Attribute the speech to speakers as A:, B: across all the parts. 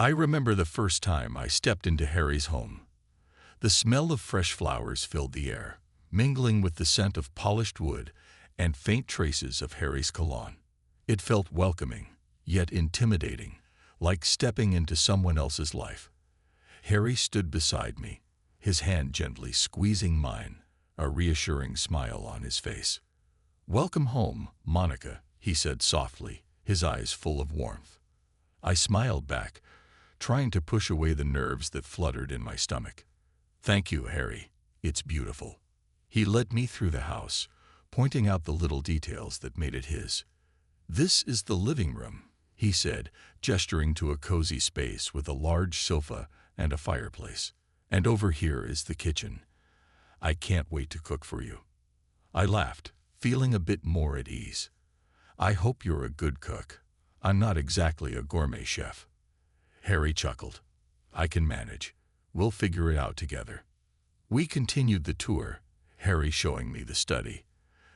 A: I remember the first time I stepped into Harry's home. The smell of fresh flowers filled the air, mingling with the scent of polished wood and faint traces of Harry's cologne. It felt welcoming, yet intimidating, like stepping into someone else's life. Harry stood beside me, his hand gently squeezing mine, a reassuring smile on his face. "Welcome home, Monica," he said softly, his eyes full of warmth. I smiled back, trying to push away the nerves that fluttered in my stomach. "Thank you, Harry. It's beautiful." He led me through the house, pointing out the little details that made it his. "This is the living room," he said, gesturing to a cozy space with a large sofa and a fireplace. "And over here is the kitchen. I can't wait to cook for you." I laughed, feeling a bit more at ease. "I hope you're a good cook. I'm not exactly a gourmet chef." Harry chuckled. "I can manage. We'll figure it out together." We continued the tour, Harry showing me the study,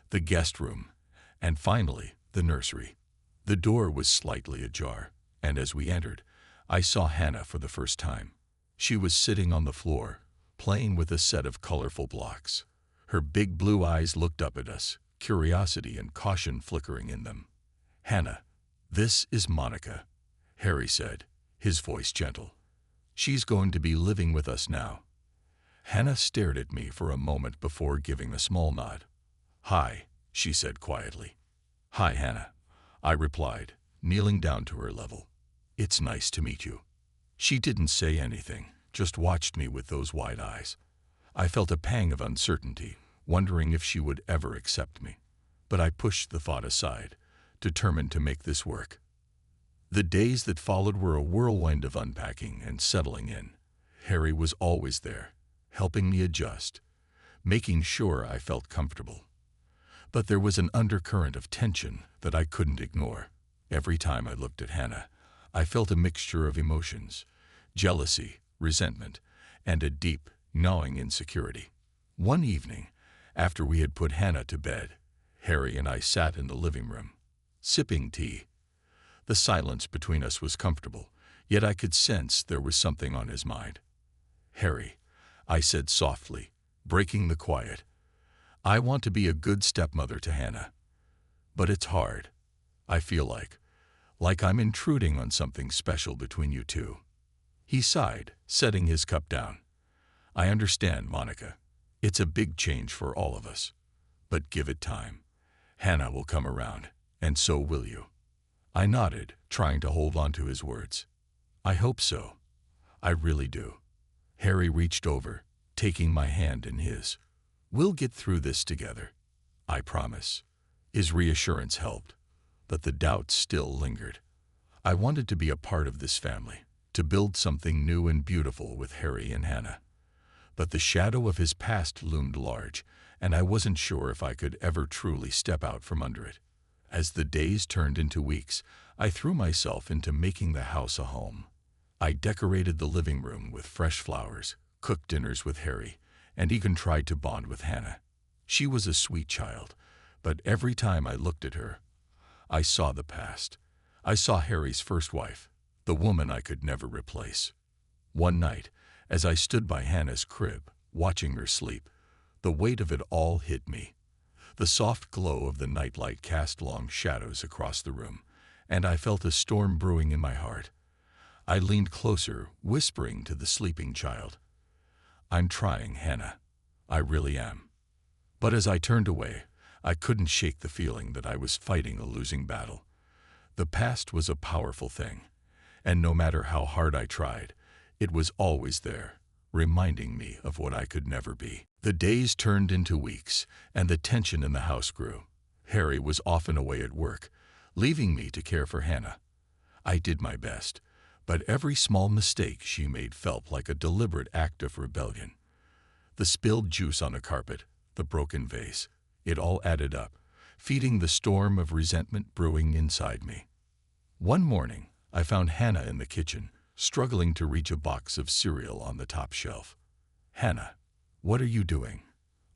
A: the guest room, and finally, the nursery. The door was slightly ajar, and as we entered, I saw Hannah for the first time. She was sitting on the floor, playing with a set of colorful blocks. Her big blue eyes looked up at us, curiosity and caution flickering in them. "Hannah, this is Monica," Harry said, his voice gentle. "She's going to be living with us now." Hannah stared at me for a moment before giving a small nod. "Hi," she said quietly. "Hi, Hannah," I replied, kneeling down to her level. "It's nice to meet you." She didn't say anything, just watched me with those wide eyes. I felt a pang of uncertainty, wondering if she would ever accept me. But I pushed the thought aside, determined to make this work. The days that followed were a whirlwind of unpacking and settling in. Harry was always there, helping me adjust, making sure I felt comfortable. But there was an undercurrent of tension that I couldn't ignore. Every time I looked at Hannah, I felt a mixture of emotions: jealousy, resentment, and a deep, gnawing insecurity. One evening, after we had put Hannah to bed, Harry and I sat in the living room, sipping tea. The silence between us was comfortable, yet I could sense there was something on his mind. "Harry," I said softly, breaking the quiet, "I want to be a good stepmother to Hannah. But it's hard. I feel like I'm intruding on something special between you two." He sighed, setting his cup down. "I understand, Monica. It's a big change for all of us. But give it time. Hannah will come around, and so will you." I nodded, trying to hold on to his words. "I hope so. I really do." Harry reached over, taking my hand in his. "We'll get through this together. I promise." His reassurance helped, but the doubts still lingered. I wanted to be a part of this family, to build something new and beautiful with Harry and Hannah. But the shadow of his past loomed large, and I wasn't sure if I could ever truly step out from under it. As the days turned into weeks, I threw myself into making the house a home. I decorated the living room with fresh flowers, cooked dinners with Harry, and even tried to bond with Hannah. She was a sweet child, but every time I looked at her, I saw the past. I saw Harry's first wife, the woman I could never replace. One night, as I stood by Hannah's crib, watching her sleep, the weight of it all hit me. The soft glow of the nightlight cast long shadows across the room, and I felt a storm brewing in my heart. I leaned closer, whispering to the sleeping child, "I'm trying, Hannah. I really am." But as I turned away, I couldn't shake the feeling that I was fighting a losing battle. The past was a powerful thing, and no matter how hard I tried, it was always there, reminding me of what I could never be. The days turned into weeks, and the tension in the house grew. Harry was often away at work, leaving me to care for Hannah. I did my best, but every small mistake she made felt like a deliberate act of rebellion. The spilled juice on a carpet, the broken vase, it all added up, feeding the storm of resentment brewing inside me. One morning, I found Hannah in the kitchen, struggling to reach a box of cereal on the top shelf. "Hannah, what are you doing?"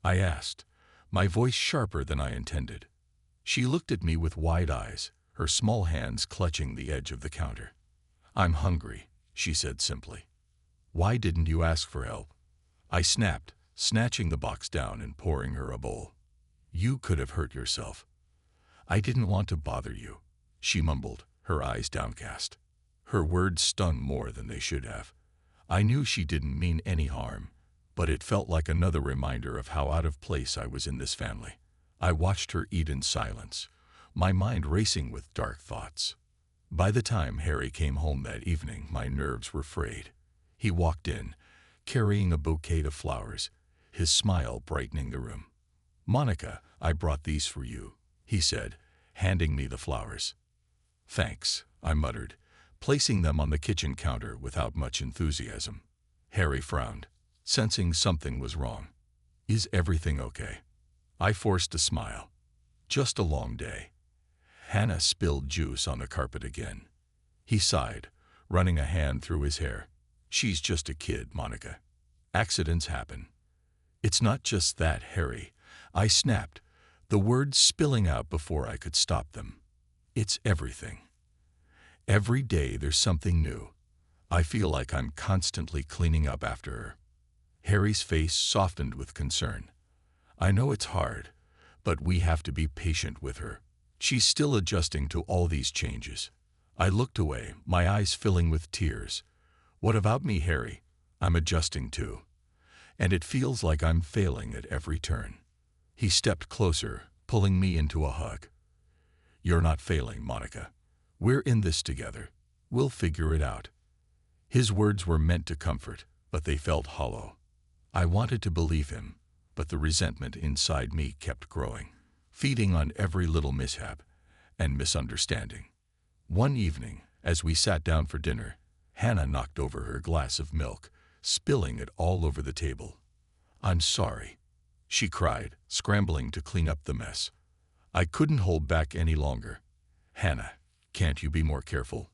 A: I asked, my voice sharper than I intended. She looked at me with wide eyes, her small hands clutching the edge of the counter. "I'm hungry," she said simply. Why didn't you ask for help? I snapped, snatching the box down and pouring her a bowl. You could have hurt yourself. I didn't want to bother you, she mumbled, her eyes downcast. Her words stung more than they should have. I knew she didn't mean any harm, but it felt like another reminder of how out of place I was in this family. I watched her eat in silence, my mind racing with dark thoughts. By the time Harry came home that evening, my nerves were frayed. He walked in, carrying a bouquet of flowers, his smile brightening the room. Monica, I brought these for you, he said, handing me the flowers. Thanks, I muttered, placing them on the kitchen counter without much enthusiasm. Harry frowned, sensing something was wrong. Is everything okay? I forced a smile. Just a long day. Hannah spilled juice on the carpet again. He sighed, running a hand through his hair. She's just a kid, Monica. Accidents happen. It's not just that, Harry. I snapped, the words spilling out before I could stop them. It's everything. Every day there's something new. I feel like I'm constantly cleaning up after her. Harry's face softened with concern. I know it's hard, but we have to be patient with her. She's still adjusting to all these changes. I looked away, my eyes filling with tears. What about me, Harry? I'm adjusting too. And it feels like I'm failing at every turn. He stepped closer, pulling me into a hug. You're not failing, Monica. We're in this together. We'll figure it out. His words were meant to comfort, but they felt hollow. I wanted to believe him, but the resentment inside me kept growing, feeding on every little mishap and misunderstanding. One evening, as we sat down for dinner, Hannah knocked over her glass of milk, spilling it all over the table. I'm sorry, she cried, scrambling to clean up the mess. I couldn't hold back any longer. Hannah, can't you be more careful?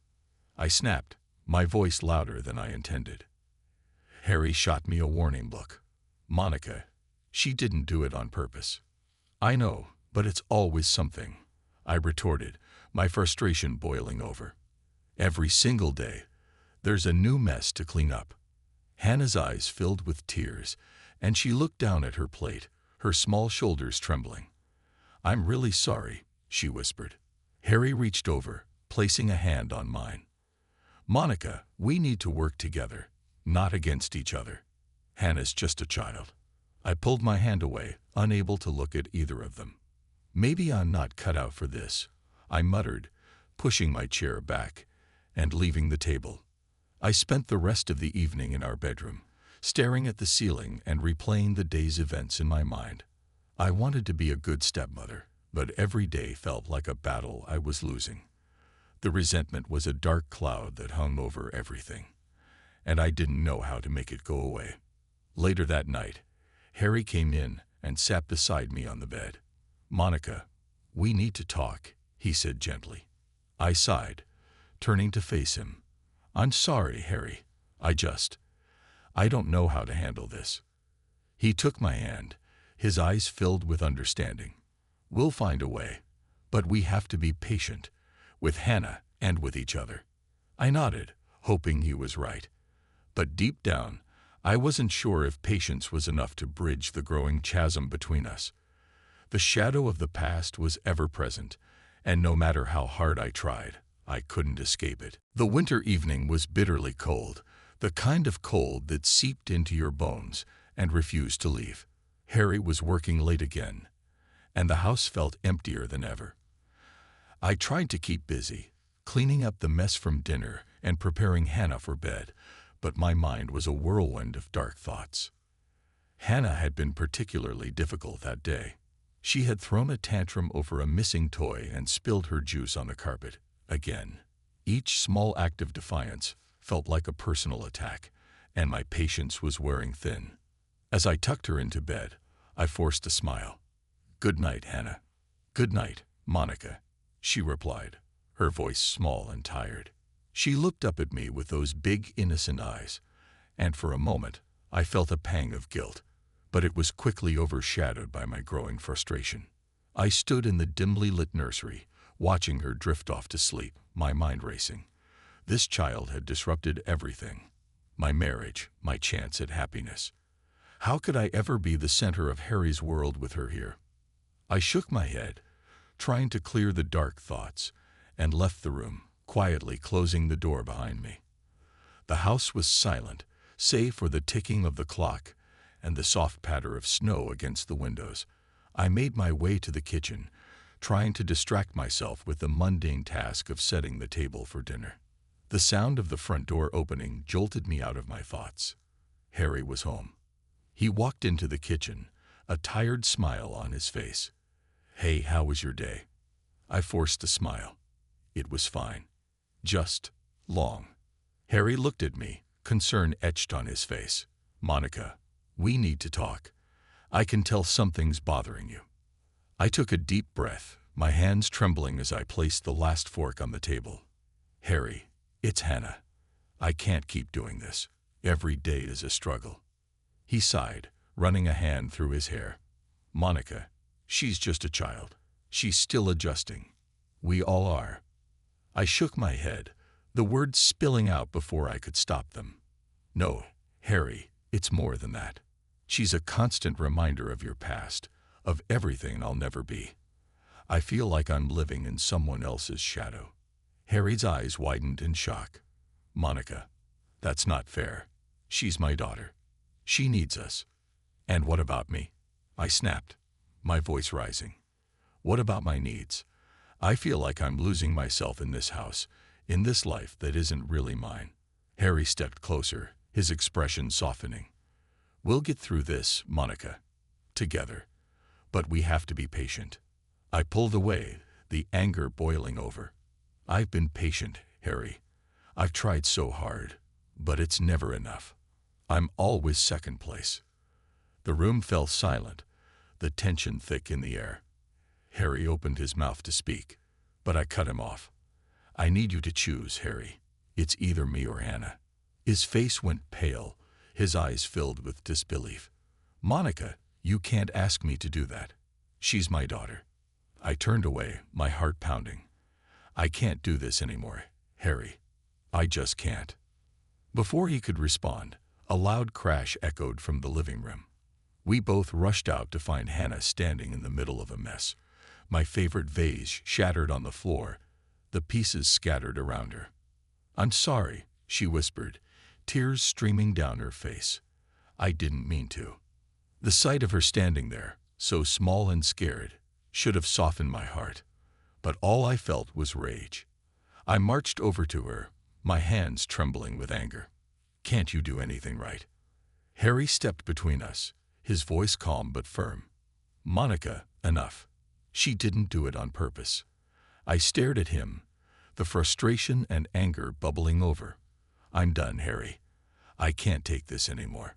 A: I snapped, my voice louder than I intended. Harry shot me a warning look. Monica, she didn't do it on purpose. I know, but it's always something, I retorted, my frustration boiling over. Every single day, there's a new mess to clean up. Hannah's eyes filled with tears, and she looked down at her plate, her small shoulders trembling. I'm really sorry, she whispered. Harry reached over, placing a hand on mine. Monica, we need to work together, not against each other. Hannah's just a child. I pulled my hand away, unable to look at either of them. Maybe I'm not cut out for this, I muttered, pushing my chair back and leaving the table. I spent the rest of the evening in our bedroom, staring at the ceiling and replaying the day's events in my mind. I wanted to be a good stepmother, but every day felt like a battle I was losing. The resentment was a dark cloud that hung over everything, and I didn't know how to make it go away. Later that night, Harry came in and sat beside me on the bed. Monica, we need to talk, he said gently. I sighed, turning to face him. I'm sorry, Harry. I don't know how to handle this. He took my hand, his eyes filled with understanding. We'll find a way, but we have to be patient, with Hannah and with each other. I nodded, hoping he was right. But deep down, I wasn't sure if patience was enough to bridge the growing chasm between us. The shadow of the past was ever present, and no matter how hard I tried, I couldn't escape it. The winter evening was bitterly cold, the kind of cold that seeped into your bones and refused to leave. Harry was working late again, and the house felt emptier than ever. I tried to keep busy, cleaning up the mess from dinner and preparing Hannah for bed, but my mind was a whirlwind of dark thoughts. Hannah had been particularly difficult that day. She had thrown a tantrum over a missing toy and spilled her juice on the carpet, again. Each small act of defiance felt like a personal attack, and my patience was wearing thin. As I tucked her into bed, I forced a smile. Good night, Hannah. Good night, Monica, she replied, her voice small and tired. She looked up at me with those big, innocent eyes, and for a moment I felt a pang of guilt, but it was quickly overshadowed by my growing frustration. I stood in the dimly lit nursery, watching her drift off to sleep, my mind racing. This child had disrupted everything. My marriage, my chance at happiness. How could I ever be the center of Harry's world with her here? I shook my head, trying to clear the dark thoughts, and left the room, quietly closing the door behind me. The house was silent, save for the ticking of the clock and the soft patter of snow against the windows. I made my way to the kitchen, trying to distract myself with the mundane task of setting the table for dinner. The sound of the front door opening jolted me out of my thoughts. Harry was home. He walked into the kitchen, a tired smile on his face. "Hey, how was your day?" I forced a smile. It was fine. Just long. Harry looked at me, concern etched on his face. "Monica, we need to talk. I can tell something's bothering you." I took a deep breath, my hands trembling as I placed the last fork on the table. "Harry, it's Hannah. I can't keep doing this. Every day is a struggle." He sighed, running a hand through his hair. "Monica, she's just a child. She's still adjusting. We all are." I shook my head, the words spilling out before I could stop them. "No, Harry, it's more than that. She's a constant reminder of your past, of everything I'll never be. I feel like I'm living in someone else's shadow." Harry's eyes widened in shock. "Monica, that's not fair. She's my daughter. She needs us." "And what about me?" I snapped, my voice rising. "What about my needs? I feel like I'm losing myself in this house, in this life that isn't really mine." Harry stepped closer, his expression softening. "We'll get through this, Monica. Together. But we have to be patient." I pulled away, the anger boiling over. "I've been patient, Harry. I've tried so hard, but it's never enough. I'm always second place." The room fell silent, the tension thick in the air. Harry opened his mouth to speak, but I cut him off. "I need you to choose, Harry. It's either me or Hannah." His face went pale, his eyes filled with disbelief. "Monica, you can't ask me to do that. She's my daughter." I turned away, my heart pounding. "I can't do this anymore, Harry. I just can't." Before he could respond, a loud crash echoed from the living room. We both rushed out to find Hannah standing in the middle of a mess. My favorite vase shattered on the floor, the pieces scattered around her. "I'm sorry," she whispered, tears streaming down her face. "I didn't mean to." The sight of her standing there, so small and scared, should have softened my heart. But all I felt was rage. I marched over to her, my hands trembling with anger. "Can't you do anything right?" Harry stepped between us, his voice calm but firm. "Monica, enough. She didn't do it on purpose." I stared at him, the frustration and anger bubbling over. "I'm done, Harry. I can't take this anymore."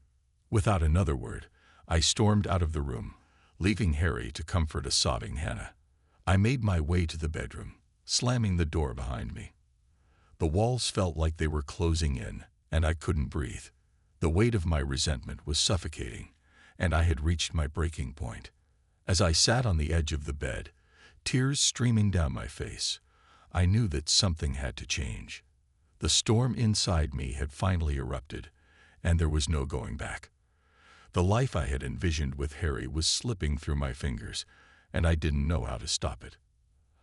A: Without another word, I stormed out of the room, leaving Harry to comfort a sobbing Hannah. I made my way to the bedroom, slamming the door behind me. The walls felt like they were closing in, and I couldn't breathe. The weight of my resentment was suffocating, and I had reached my breaking point. As I sat on the edge of the bed, tears streaming down my face, I knew that something had to change. The storm inside me had finally erupted, and there was no going back. The life I had envisioned with Harry was slipping through my fingers, and I didn't know how to stop it.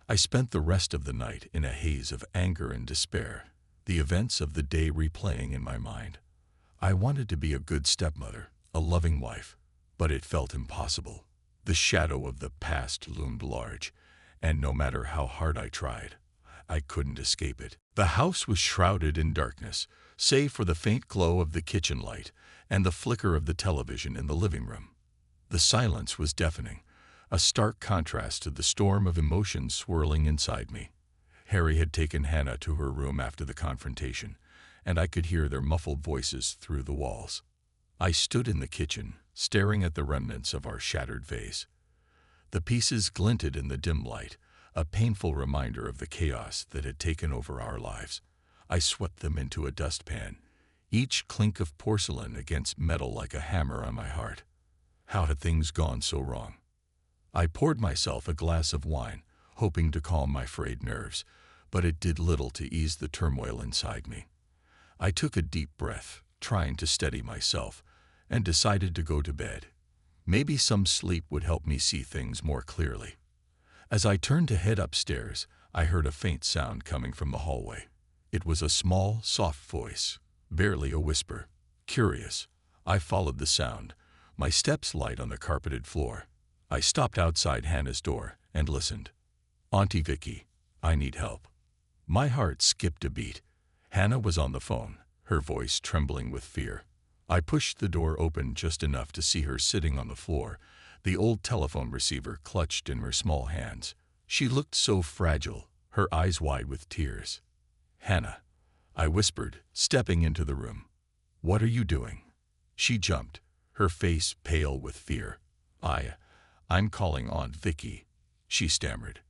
A: I spent the rest of the night in a haze of anger and despair, the events of the day replaying in my mind. I wanted to be a good stepmother, a loving wife, but it felt impossible. The shadow of the past loomed large, and no matter how hard I tried, I couldn't escape it. The house was shrouded in darkness, save for the faint glow of the kitchen light and the flicker of the television in the living room. The silence was deafening, a stark contrast to the storm of emotions swirling inside me. Harry had taken Hannah to her room after the confrontation, and I could hear their muffled voices through the walls. I stood in the kitchen, staring at the remnants of our shattered vase. The pieces glinted in the dim light, a painful reminder of the chaos that had taken over our lives. I swept them into a dustpan, each clink of porcelain against metal like a hammer on my heart. How had things gone so wrong? I poured myself a glass of wine, hoping to calm my frayed nerves, but it did little to ease the turmoil inside me. I took a deep breath, trying to steady myself, and decided to go to bed. Maybe some sleep would help me see things more clearly. As I turned to head upstairs, I heard a faint sound coming from the hallway. It was a small, soft voice, barely a whisper. Curious, I followed the sound, my steps light on the carpeted floor. I stopped outside Hannah's door and listened. "Auntie Vicky, I need help." My heart skipped a beat. Hannah was on the phone, her voice trembling with fear. I pushed the door open just enough to see her sitting on the floor, the old telephone receiver clutched in her small hands. She looked so fragile, her eyes wide with tears. "Hannah," I whispered, stepping into the room. "What are you doing?" She jumped, her face pale with fear. I'm calling Aunt Vicky," she stammered.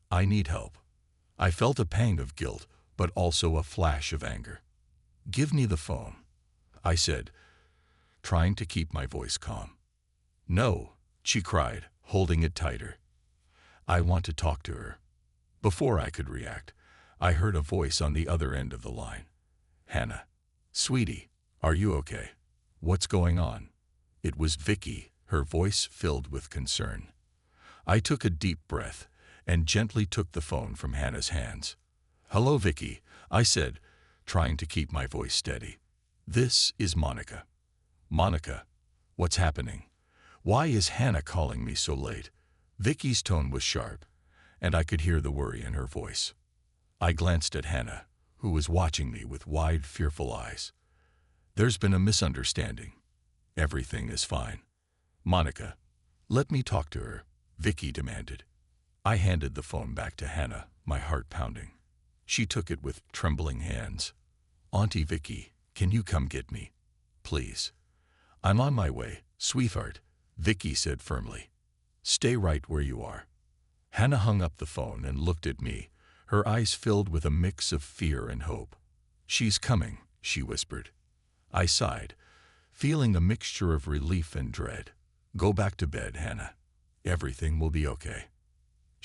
A: "I need help." I felt a pang of guilt, but also a flash of anger. "Give me the phone," I said, trying to keep my voice calm. "No," she cried, holding it tighter. "I want to talk to her." Before I could react, I heard a voice on the other end of the line. "Hannah, sweetie, are you okay? What's going on?" It was Vicky, her voice filled with concern. I took a deep breath and gently took the phone from Hannah's hands. "Hello, Vicky," I said, trying to keep my voice steady. "This is Monica." "Monica, what's happening? Why is Hannah calling me so late?" Vicky's tone was sharp, and I could hear the worry in her voice. I glanced at Hannah, who was watching me with wide, fearful eyes. "There's been a misunderstanding. Everything is fine." "Monica, let me talk to her," Vicky demanded. I handed the phone back to Hannah, my heart pounding. She took it with trembling hands. "Auntie Vicky, can you come get me? Please." "I'm on my way, sweetheart," Vicky said firmly. "Stay right where you are." Hannah hung up the phone and looked at me, her eyes filled with a mix of fear and hope. "She's coming," she whispered. I sighed, feeling a mixture of relief and dread. "Go back to bed, Hannah. Everything will be okay."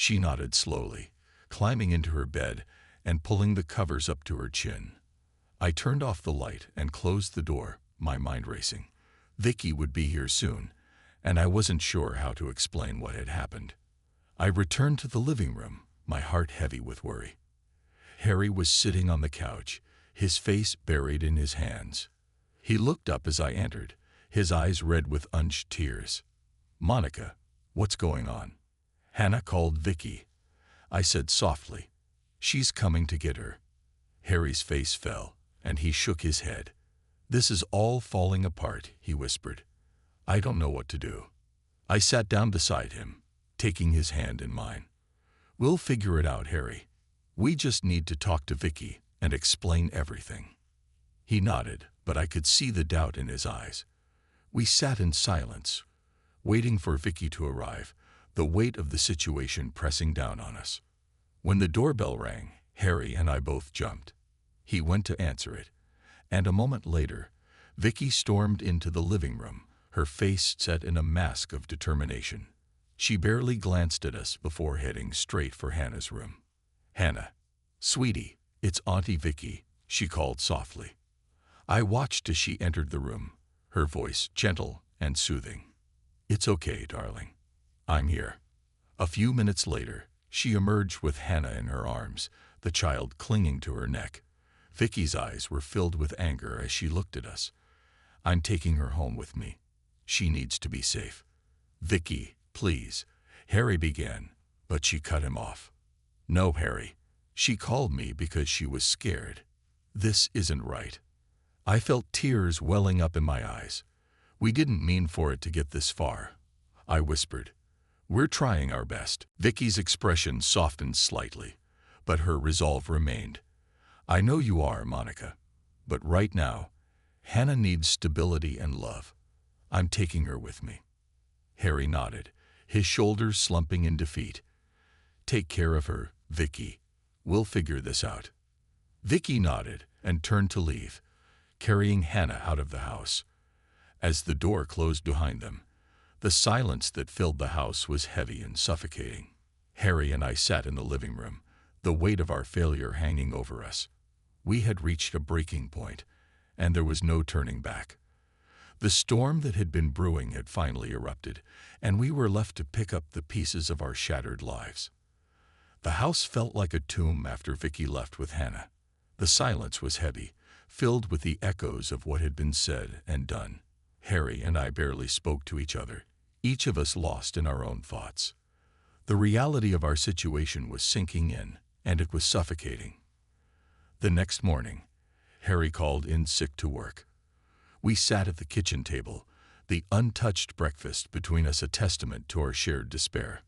A: She nodded slowly, climbing into her bed and pulling the covers up to her chin. I turned off the light and closed the door, my mind racing. Vicky would be here soon, and I wasn't sure how to explain what had happened. I returned to the living room, my heart heavy with worry. Harry was sitting on the couch, his face buried in his hands. He looked up as I entered, his eyes red with unshed tears. "Monica, what's going on?" "Hannah called Vicky," I said softly. "She's coming to get her." Harry's face fell, and he shook his head. "This is all falling apart," he whispered. "I don't know what to do." I sat down beside him, taking his hand in mine. "We'll figure it out, Harry. We just need to talk to Vicky and explain everything." He nodded, but I could see the doubt in his eyes. We sat in silence, waiting for Vicky to arrive, the weight of the situation pressing down on us. When the doorbell rang, Harry and I both jumped. He went to answer it, and a moment later, Vicky stormed into the living room, her face set in a mask of determination. She barely glanced at us before heading straight for Hannah's room. "Hannah, sweetie, it's Auntie Vicky," she called softly. I watched as she entered the room, her voice gentle and soothing. "It's okay, darling. I'm here." A few minutes later, she emerged with Hannah in her arms, the child clinging to her neck. Vicky's eyes were filled with anger as she looked at us. "I'm taking her home with me. She needs to be safe." "Vicky, please," Harry began, but she cut him off. "No, Harry. She called me because she was scared. This isn't right." I felt tears welling up in my eyes. "We didn't mean for it to get this far," I whispered. "We're trying our best." Vicky's expression softened slightly, but her resolve remained. "I know you are, Monica, but right now, Hannah needs stability and love. I'm taking her with me." Harry nodded, his shoulders slumping in defeat. "Take care of her, Vicky. We'll figure this out." Vicky nodded and turned to leave, carrying Hannah out of the house. As the door closed behind them, the silence that filled the house was heavy and suffocating. Harry and I sat in the living room, the weight of our failure hanging over us. We had reached a breaking point, and there was no turning back. The storm that had been brewing had finally erupted, and we were left to pick up the pieces of our shattered lives. The house felt like a tomb after Vicky left with Hannah. The silence was heavy, filled with the echoes of what had been said and done. Harry and I barely spoke to each other, each of us lost in our own thoughts. The reality of our situation was sinking in, and it was suffocating. The next morning, Harry called in sick to work. We sat at the kitchen table, the untouched breakfast between us a testament to our shared despair.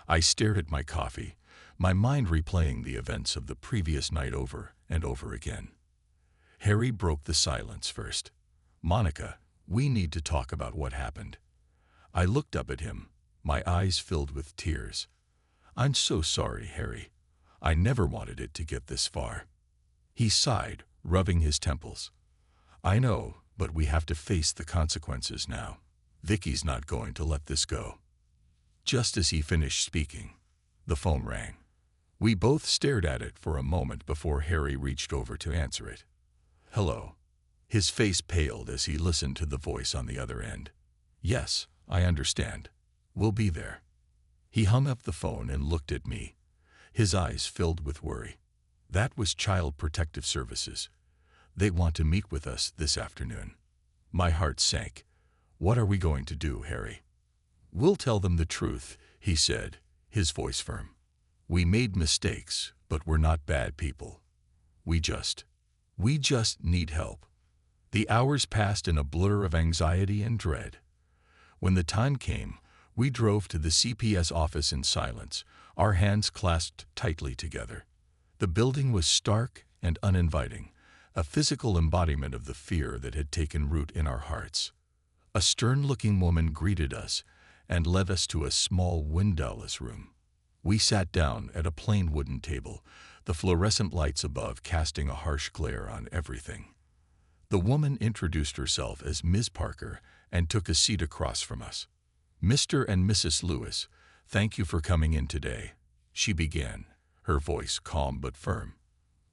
A: I stared at my coffee, my mind replaying the events of the previous night over and over again. Harry broke the silence first. "Monica, we need to talk about what happened." I looked up at him, my eyes filled with tears. "I'm so sorry, Harry. I never wanted it to get this far." He sighed, rubbing his temples. "I know, but we have to face the consequences now. Vicky's not going to let this go." Just as he finished speaking, the phone rang. We both stared at it for a moment before Harry reached over to answer it. "Hello." His face paled as he listened to the voice on the other end. "Yes, I understand. We'll be there." He hung up the phone and looked at me, his eyes filled with worry. "That was Child Protective Services. They want to meet with us this afternoon." My heart sank. "What are we going to do, Harry?" "We'll tell them the truth," he said, his voice firm. "We made mistakes, but we're not bad people. We just need help." The hours passed in a blur of anxiety and dread. When the time came, we drove to the CPS office in silence, our hands clasped tightly together. The building was stark and uninviting, a physical embodiment of the fear that had taken root in our hearts. A stern-looking woman greeted us and led us to a small windowless room. We sat down at a plain wooden table, the fluorescent lights above casting a harsh glare on everything. The woman introduced herself as Ms. Parker and took a seat across from us. "Mr. and Mrs. Lewis, thank you for coming in today," she began, her voice calm but firm.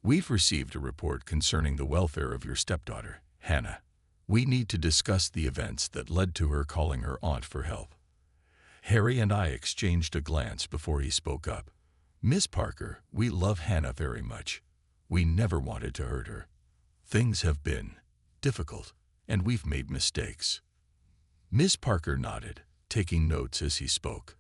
A: "We've received a report concerning the welfare of your stepdaughter, Hannah. We need to discuss the events that led to her calling her aunt for help." Harry and I exchanged a glance before he spoke up. "Miss Parker, we love Hannah very much. We never wanted to hurt her. Things have been difficult, and we've made mistakes." Miss Parker nodded, taking notes as he spoke.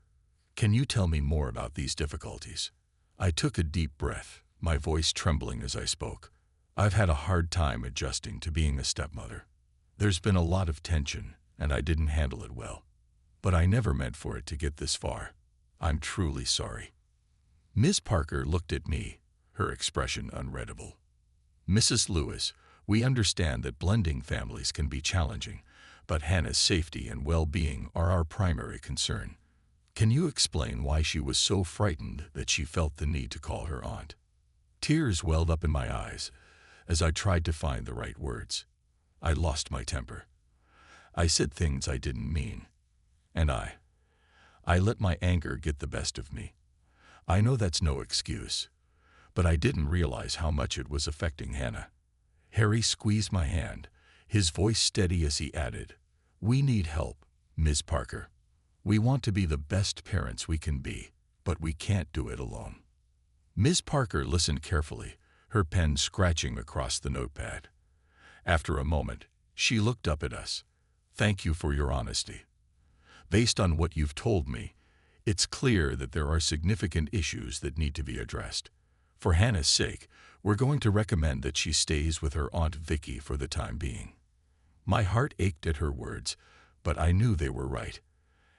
A: "Can you tell me more about these difficulties?" I took a deep breath, my voice trembling as I spoke. "I've had a hard time adjusting to being a stepmother. There's been a lot of tension, and I didn't handle it well. But I never meant for it to get this far. I'm truly sorry." Miss Parker looked at me, her expression unreadable. "Mrs. Lewis, we understand that blending families can be challenging, but Hannah's safety and well-being are our primary concern. Can you explain why she was so frightened that she felt the need to call her aunt?" Tears welled up in my eyes as I tried to find the right words. I lost my temper. I said things I didn't mean. And I let my anger get the best of me. I know that's no excuse, but I didn't realize how much it was affecting Hannah. Harry squeezed my hand, his voice steady as he added, "We need help, Ms. Parker. We want to be the best parents we can be, but we can't do it alone." Ms. Parker listened carefully, her pen scratching across the notepad. After a moment, she looked up at us. "Thank you for your honesty. Based on what you've told me, it's clear that there are significant issues that need to be addressed. For Hannah's sake, we're going to recommend that she stays with her Aunt Vicky for the time being." My heart ached at her words, but I knew they were right.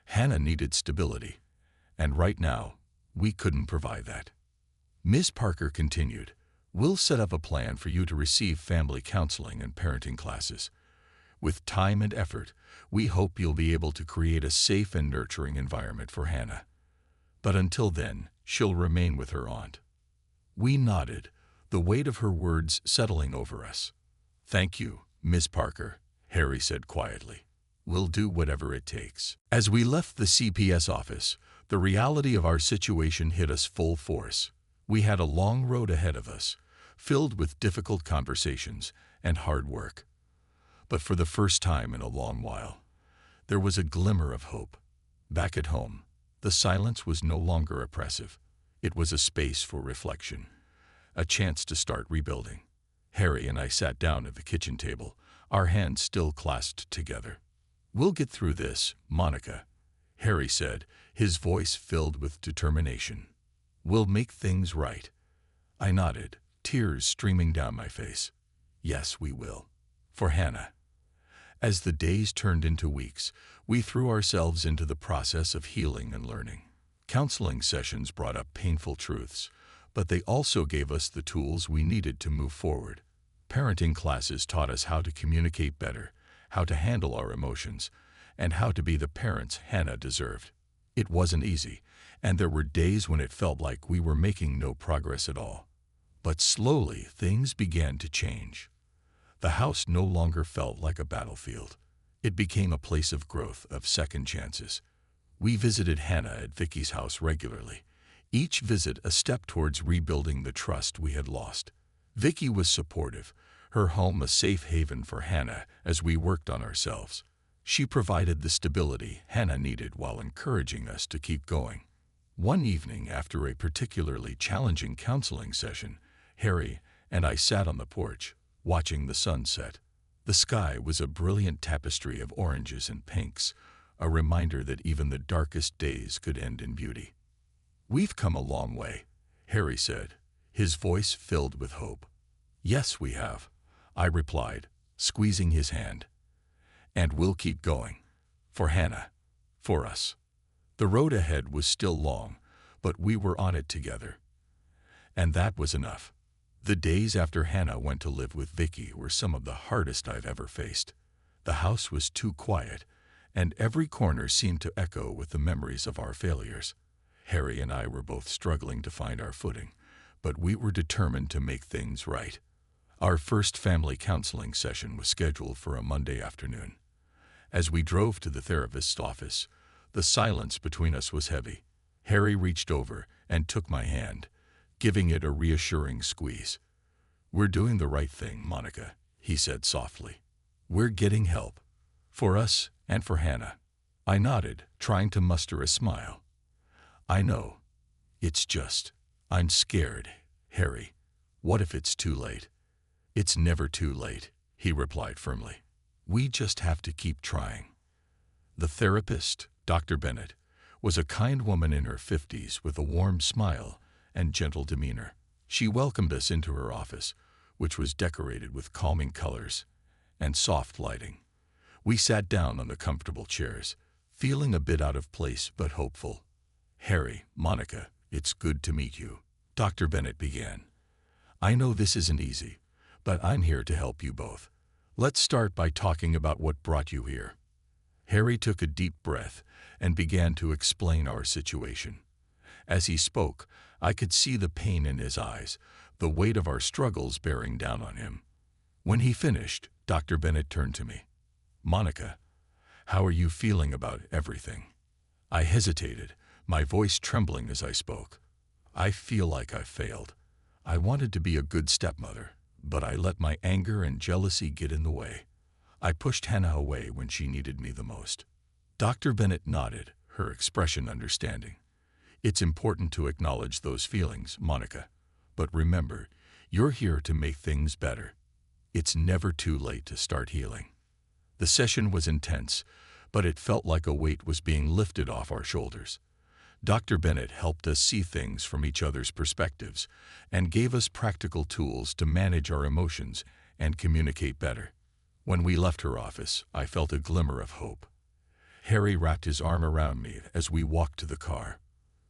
A: Hannah needed stability, and right now, we couldn't provide that. Ms. Parker continued, "We'll set up a plan for you to receive family counseling and parenting classes. With time and effort, we hope you'll be able to create a safe and nurturing environment for Hannah. But until then, she'll remain with her aunt." We nodded, the weight of her words settling over us. "Thank you, Miss Parker," Harry said quietly. "We'll do whatever it takes." As we left the CPS office, the reality of our situation hit us full force. We had a long road ahead of us, filled with difficult conversations and hard work. But for the first time in a long while, there was a glimmer of hope. Back at home, the silence was no longer oppressive. It was a space for reflection, a chance to start rebuilding. Harry and I sat down at the kitchen table, our hands still clasped together. "We'll get through this, Monica," Harry said, his voice filled with determination. "We'll make things right." I nodded, tears streaming down my face. "Yes, we will." For Hannah. As the days turned into weeks, we threw ourselves into the process of healing and learning. Counseling sessions brought up painful truths, but they also gave us the tools we needed to move forward. Parenting classes taught us how to communicate better, how to handle our emotions, and how to be the parents Hannah deserved. It wasn't easy, and there were days when it felt like we were making no progress at all. But slowly, things began to change. The house no longer felt like a battlefield. It became a place of growth, of second chances. We visited Hannah at Vicky's house regularly, each visit a step towards rebuilding the trust we had lost. Vicky was supportive, her home a safe haven for Hannah as we worked on ourselves. She provided the stability Hannah needed while encouraging us to keep going. One evening, after a particularly challenging counseling session, Harry and I sat on the porch, watching the sun set. The sky was a brilliant tapestry of oranges and pinks, a reminder that even the darkest days could end in beauty. "We've come a long way," Harry said, his voice filled with hope. "Yes, we have," I replied, squeezing his hand. "And we'll keep going. For Hannah. For us." The road ahead was still long, but we were on it together. And that was enough. The days after Hannah went to live with Vicky were some of the hardest I've ever faced. The house was too quiet, and every corner seemed to echo with the memories of our failures. Harry and I were both struggling to find our footing, but we were determined to make things right. Our first family counseling session was scheduled for a Monday afternoon. As we drove to the therapist's office, the silence between us was heavy. Harry reached over and took my hand, giving it a reassuring squeeze. "We're doing the right thing, Monica," he said softly. "We're getting help. For us and for Hannah." I nodded, trying to muster a smile. "I know. It's just, I'm scared, Harry. What if it's too late?" "It's never too late," he replied firmly. "We just have to keep trying." The therapist, Dr. Bennett, was a kind woman in her 50s with a warm smile and gentle demeanor. She welcomed us into her office, which was decorated with calming colors and soft lighting. We sat down on the comfortable chairs, feeling a bit out of place but hopeful. "Harry, Monica, it's good to meet you," Dr. Bennett began. "I know this isn't easy, but I'm here to help you both. Let's start by talking about what brought you here." Harry took a deep breath and began to explain our situation. As he spoke, I could see the pain in his eyes, the weight of our struggles bearing down on him. When he finished, Dr. Bennett turned to me. "Monica, how are you feeling about everything?" I hesitated, my voice trembling as I spoke. "I feel like I failed. I wanted to be a good stepmother, but I let my anger and jealousy get in the way. I pushed Hannah away when she needed me the most." Dr. Bennett nodded, her expression understanding. "It's important to acknowledge those feelings, Monica. But remember, you're here to make things better. It's never too late to start healing." The session was intense, but it felt like a weight was being lifted off our shoulders. Dr. Bennett helped us see things from each other's perspectives and gave us practical tools to manage our emotions and communicate better. When we left her office, I felt a glimmer of hope. Harry wrapped his arm around me as we walked to the car.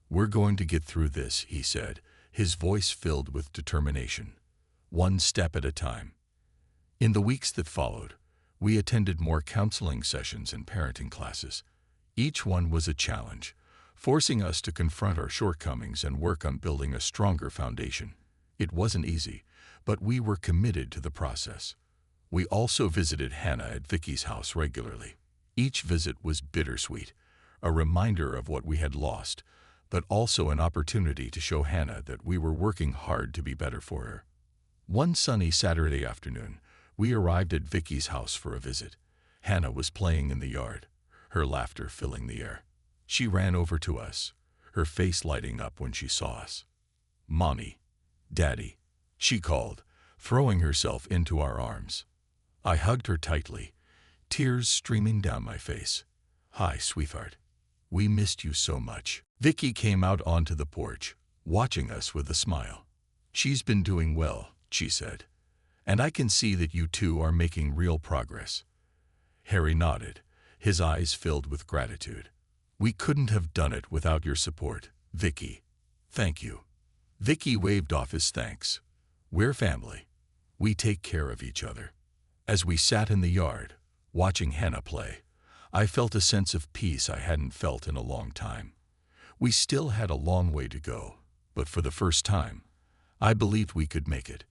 A: "We're going to get through this," he said, his voice filled with determination. "One step at a time." In the weeks that followed, we attended more counseling sessions and parenting classes. Each one was a challenge, forcing us to confront our shortcomings and work on building a stronger foundation. It wasn't easy, but we were committed to the process. We also visited Hannah at Vicky's house regularly. Each visit was bittersweet, a reminder of what we had lost, but also an opportunity to show Hannah that we were working hard to be better for her. One sunny Saturday afternoon, we arrived at Vicky's house for a visit. Hannah was playing in the yard, her laughter filling the air. She ran over to us, her face lighting up when she saw us. "Mommy, Daddy," she called, throwing herself into our arms. I hugged her tightly, tears streaming down my face. "Hi, sweetheart. We missed you so much." Vicky came out onto the porch, watching us with a smile. "She's been doing well," she said, "and I can see that you two are making real progress." Harry nodded, his eyes filled with gratitude. "We couldn't have done it without your support, Vicky. Thank you." Vicky waved off his thanks. "We're family. We take care of each other." As we sat in the yard, watching Hannah play, I felt a sense of peace I hadn't felt in a long time. We still had a long way to go, but for the first time, I believed we could make it.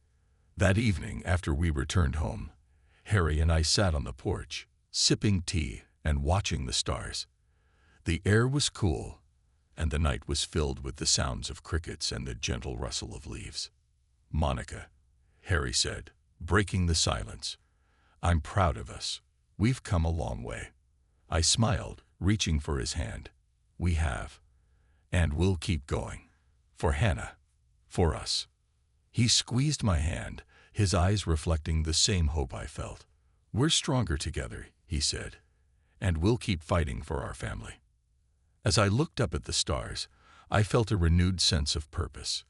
A: That evening, after we returned home, Harry and I sat on the porch, sipping tea and watching the stars. The air was cool, and the night was filled with the sounds of crickets and the gentle rustle of leaves. "Monica," Harry said, breaking the silence, "I'm proud of us. We've come a long way." I smiled, reaching for his hand. "We have. And we'll keep going. For Hannah. For us." He squeezed my hand, his eyes reflecting the same hope I felt. "We're stronger together," he said, "and we'll keep fighting for our family." As I looked up at the stars, I felt a renewed sense of purpose.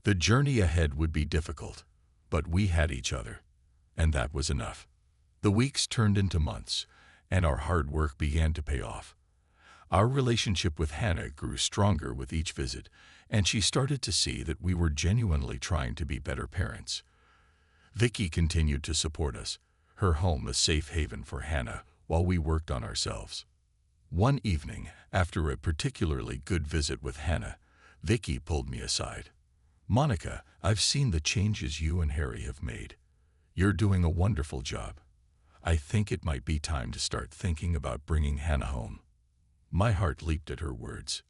A: The journey ahead would be difficult, but we had each other, and that was enough. The weeks turned into months, and our hard work began to pay off. Our relationship with Hannah grew stronger with each visit, and she started to see that we were genuinely trying to be better parents. Vicky continued to support us, her home a safe haven for Hannah while we worked on ourselves. One evening, after a particularly good visit with Hannah, Vicky pulled me aside. "Monica, I've seen the changes you and Harry have made. You're doing a wonderful job. I think it might be time to start thinking about bringing Hannah home." My heart leaped at her words.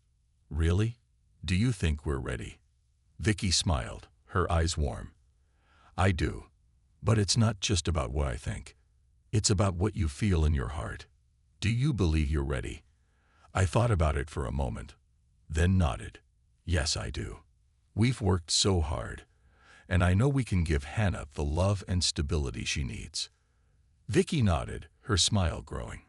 A: "Really? Do you think we're ready?" Vicky smiled, her eyes warm. "I do. But it's not just about what I think. It's about what you feel in your heart. Do you believe you're ready?" I thought about it for a moment, then nodded. "Yes, I do. We've worked so hard, and I know we can give Hannah the love and stability she needs." Vicky nodded, her smile growing.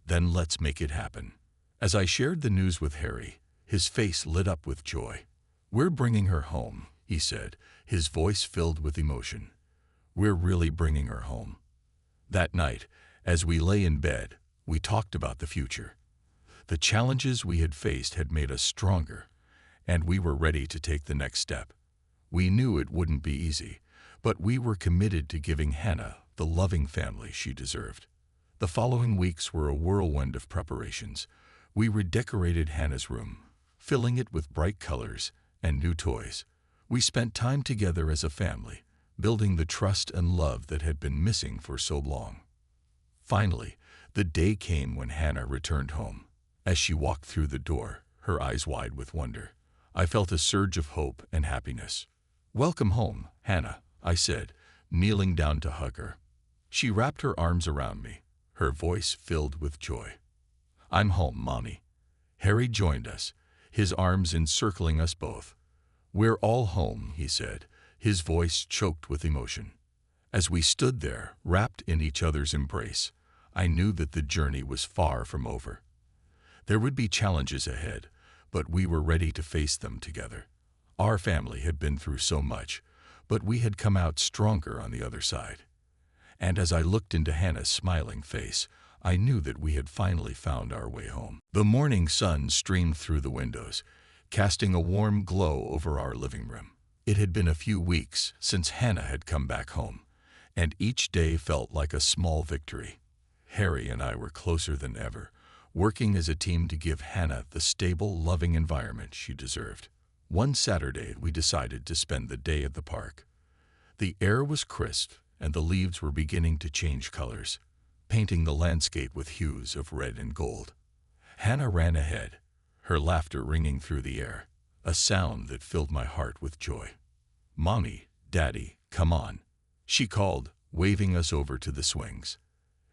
A: "Then let's make it happen." As I shared the news with Harry, his face lit up with joy. "We're bringing her home," he said, his voice filled with emotion. "We're really bringing her home." That night, as we lay in bed, we talked about the future. The challenges we had faced had made us stronger, and we were ready to take the next step. We knew it wouldn't be easy, but we were committed to giving Hannah the loving family she deserved. The following weeks were a whirlwind of preparations. We redecorated Hannah's room, filling it with bright colors and new toys. We spent time together as a family, building the trust and love that had been missing for so long. Finally, the day came when Hannah returned home. As she walked through the door, her eyes wide with wonder, I felt a surge of hope and happiness. "Welcome home, Hannah," I said, kneeling down to hug her. She wrapped her arms around me, her voice filled with joy. "I'm home, Mommy." Harry joined us, his arms encircling us both. "We're all home," he said, his voice choked with emotion. As we stood there, wrapped in each other's embrace, I knew that the journey was far from over. There would be challenges ahead, but we were ready to face them together. Our family had been through so much, but we had come out stronger on the other side. And as I looked into Hannah's smiling face, I knew that we had finally found our way home. The morning sun streamed through the windows, casting a warm glow over our living room. It had been a few weeks since Hannah had come back home, and each day felt like a small victory. Harry and I were closer than ever, working as a team to give Hannah the stable, loving environment she deserved. One Saturday, we decided to spend the day at the park. The air was crisp, and the leaves were beginning to change colors, painting the landscape with hues of red and gold. Hannah ran ahead, her laughter ringing through the air, a sound that filled my heart with joy. "Mommy, Daddy, come on," she called, waving us over to the swings.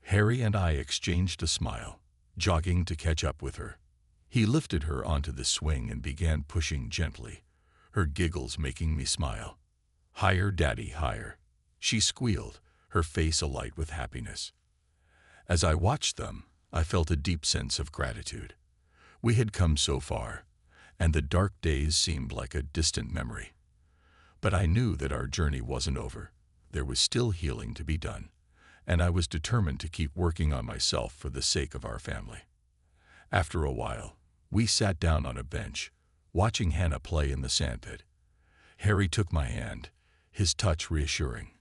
A: Harry and I exchanged a smile, jogging to catch up with her. He lifted her onto the swing and began pushing gently, her giggles making me smile. "Higher, Daddy, higher," she squealed, her face alight with happiness. As I watched them, I felt a deep sense of gratitude. We had come so far, and the dark days seemed like a distant memory. But I knew that our journey wasn't over. There was still healing to be done, and I was determined to keep working on myself for the sake of our family. After a while, we sat down on a bench, watching Hannah play in the sandpit. Harry took my hand, his touch reassuring.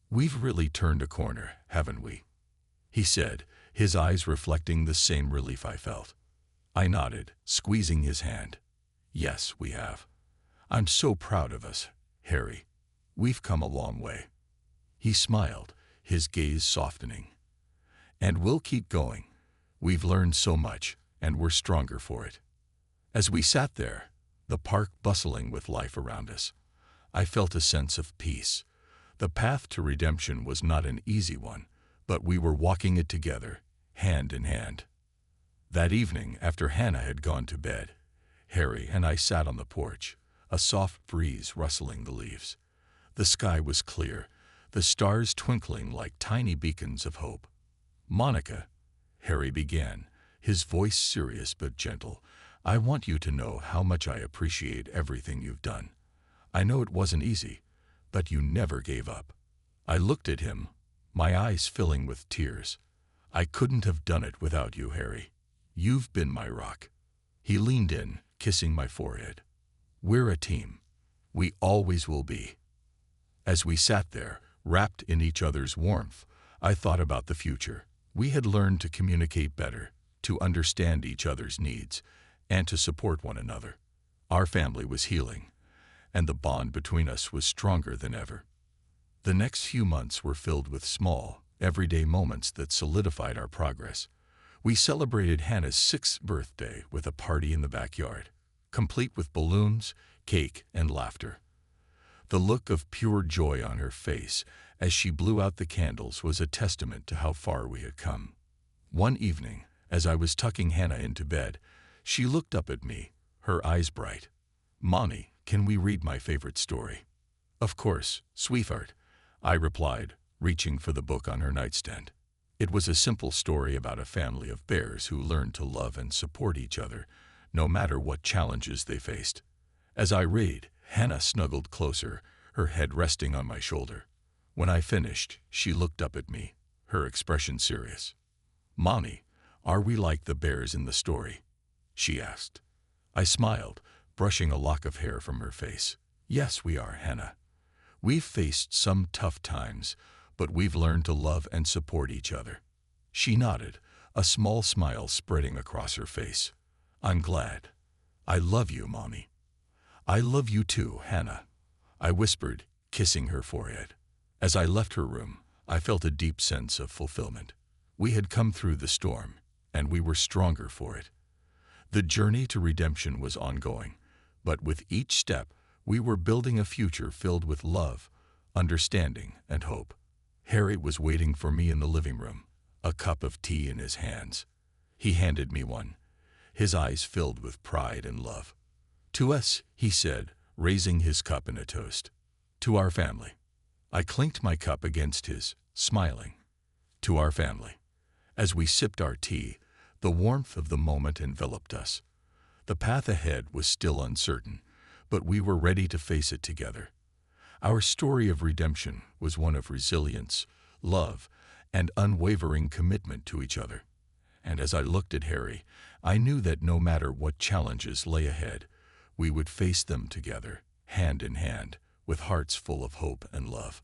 A: "We've really turned a corner, haven't we?" he said, his eyes reflecting the same relief I felt. I nodded, squeezing his hand. "Yes, we have. I'm so proud of us, Harry. We've come a long way." He smiled, his gaze softening. "And we'll keep going. We've learned so much, and we're stronger for it." As we sat there, the park bustling with life around us, I felt a sense of peace. The path to redemption was not an easy one, but we were walking it together, hand in hand. That evening, after Hannah had gone to bed, Harry and I sat on the porch, a soft breeze rustling the leaves. The sky was clear, the stars twinkling like tiny beacons of hope. "Monica," Harry began, his voice serious but gentle, "I want you to know how much I appreciate everything you've done. I know it wasn't easy, but you never gave up." I looked at him, my eyes filling with tears. "I couldn't have done it without you, Harry. You've been my rock." He leaned in, kissing my forehead. "We're a team. We always will be." As we sat there, wrapped in each other's warmth, I thought about the future. We had learned to communicate better, to understand each other's needs, and to support one another. Our family was healing, and the bond between us was stronger than ever. The next few months were filled with small, everyday moments that solidified our progress. We celebrated Hannah's 6th birthday with a party in the backyard, complete with balloons, cake, and laughter. The look of pure joy on her face as she blew out the candles was a testament to how far we had come. One evening, as I was tucking Hannah into bed, she looked up at me, her eyes bright. "Mommy, can we read my favorite story?" "Of course, sweetheart," I replied, reaching for the book on her nightstand. It was a simple story about a family of bears who learned to love and support each other, no matter what challenges they faced. As I read, Hannah snuggled closer, her head resting on my shoulder. When I finished, she looked up at me, her expression serious. "Mommy, are we like the bears in the story?" she asked. I smiled, brushing a lock of hair from her face. "Yes, we are, Hannah. We've faced some tough times, but we've learned to love and support each other." She nodded, a small smile spreading across her face. "I'm glad. I love you, Mommy." "I love you too, Hannah," I whispered, kissing her forehead. As I left her room, I felt a deep sense of fulfillment. We had come through the storm, and we were stronger for it. The journey to redemption was ongoing, but with each step, we were building a future filled with love, understanding, and hope. Harry was waiting for me in the living room, a cup of tea in his hands. He handed me one, his eyes filled with pride and love. "To us," he said, raising his cup in a toast. "To our family." I clinked my cup against his, smiling. "To our family." As we sipped our tea, the warmth of the moment enveloped us. The path ahead was still uncertain, but we were ready to face it together. Our story of redemption was one of resilience, love, and unwavering commitment to each other. And as I looked at Harry, I knew that no matter what challenges lay ahead, we would face them together, hand in hand, with hearts full of hope and love.